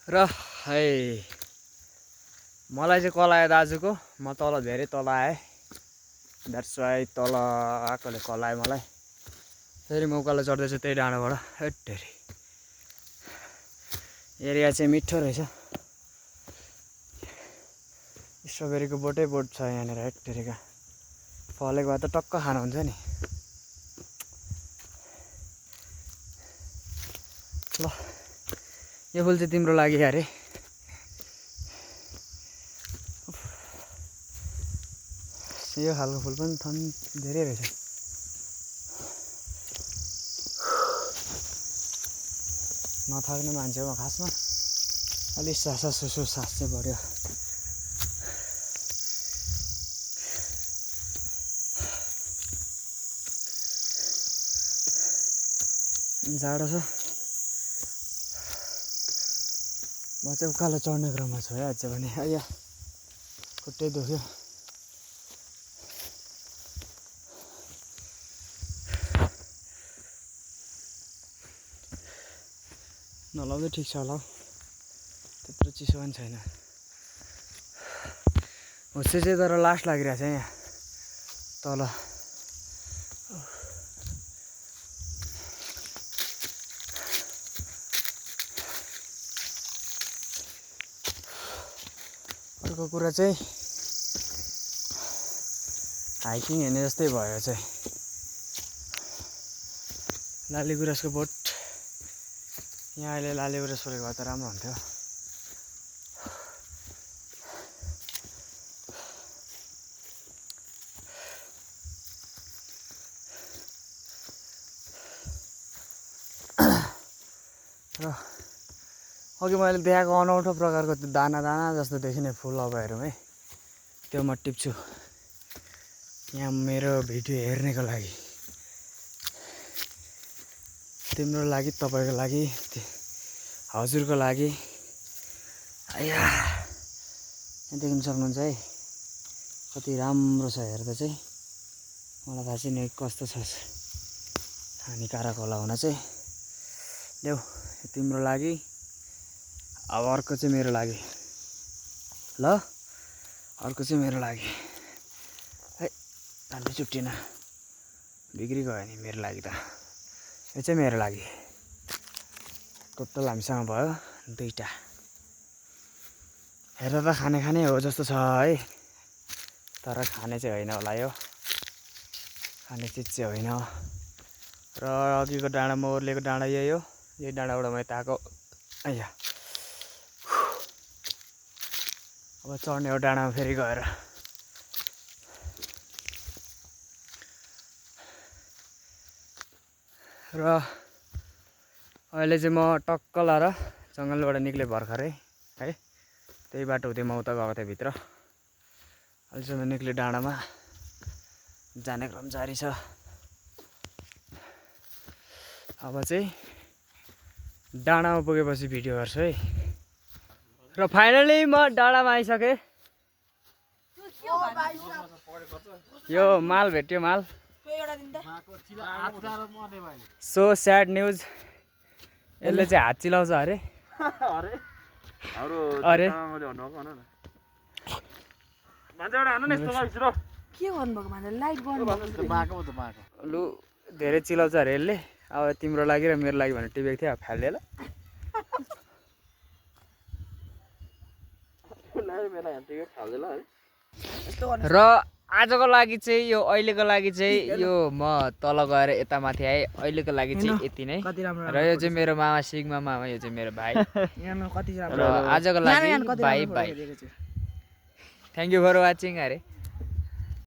र है मलाई चाहिँ कल आयो दाजुको। म तल धेरै तल आएँ, द्याट्स वाइ तल आएकोले कल आयो मलाई। फेरि म उकालो चढ्दैछु त्यही डाँडाबाट। हेट्टेरी एरिया चाहिँ मिठो रहेछ। स्ट्रबेरीको बोटै बोट छ यहाँनिर। हेट्टेरीका फलेको भए त टक्क खानुहुन्छ नि। ल यो फुल चाहिँ तिम्रो लागि अरे। यो खालको फुल पनि थन धेरै रहेछ। नथाक्ने मान्छे हो खासमा। अलिक सासा सुसु सास चाहिँ बढ्यो। जाडो छ। म चाहिँ उकालो चढ्ने क्रममा छु है। अझै भने अया खुट्टै दुख्यो। नलाउँदै ठिक छ होला हौ, त्यत्रो चिसो पनि छैन। हुस्से चाहिँ तर लास्ट लागिरहेछ यहाँ तल। अर्को कुरा चाहिँ हाइकिङ हेर्ने जस्तै भयो चाहिँ। लाली गुराँसको बोट यहाँ अहिले लाली गुराँस फुलेको भए त राम्रो हुन्थ्यो। र अघि मैले देखाएको अनौठो प्रकारको त्यो दाना दाना जस्तो देखिने फुल अब हेरौँ है। त्यो म टिप्छु यहाँ मेरो भिडियो हेर्नेको लागि, तिम्रो लागि, तपाईँको लागि, हजुरको लागि। आया यहाँ देख्न सक्नुहुन्छ है कति राम्रो छ हेर्दा चाहिँ। मलाई थाहा छैन कस्तो छ, हानिकारक होला हुन चाहिँ। ल्याऊ तिम्रो लागि। अब अर्को चाहिँ मेरो लागि। ल अर्को चाहिँ मेरो लागि है। अलि चुट्टिन बिग्री गयो नि मेरो लागि त। यो चाहिँ मेरो लागि। टोटल हामीसँग भयो दुईटा। हेर्दा त खाने खाने हो जस्तो छ है, तर खाने चाहिँ होइन होला यो। खाने चिज चाहिँ होइन। र अघिको डाँडा म ओर्लेको डाँडा यही हो। यही डाँडाबाट म यता आएको। आइया अब चढ्ने हो डाँडामा फेरि गएर। र अहिले चाहिँ म टक्क लाएर जङ्गलबाट निक्लेँ भर्खरै है। त्यही बाटो हुँदै म उता गएको थिएँ भित्र। अहिलेसम्म निक्लेँ डाँडामा, जाने क्रम जारी छ। अब चाहिँ डाँडामा पुगेपछि भिडियो गर्छु है। र फाइनली म डाँडामा आइसकेँ। यो माल भेट्यो माल। So sad news. यसले चाहिँ हात चिलाउँछ अरे। अरे लु धेरै चिलाउँछ अरे यसले। अब तिम्रो लागि र मेरो लागि भनेर टिपेको थियो। अब फाल्यो ल। र आजको लागि चाहिँ यो अहिलेको लागि चाहिँ यो म तल गएर यता माथि आएँ। अहिलेको लागि चाहिँ यति नै। र यो चाहिँ मेरो मामा सिग्मा मामा, यो चाहिँ मेरो भाइ। र आजको लागि bye bye. Thank you for watching अरे।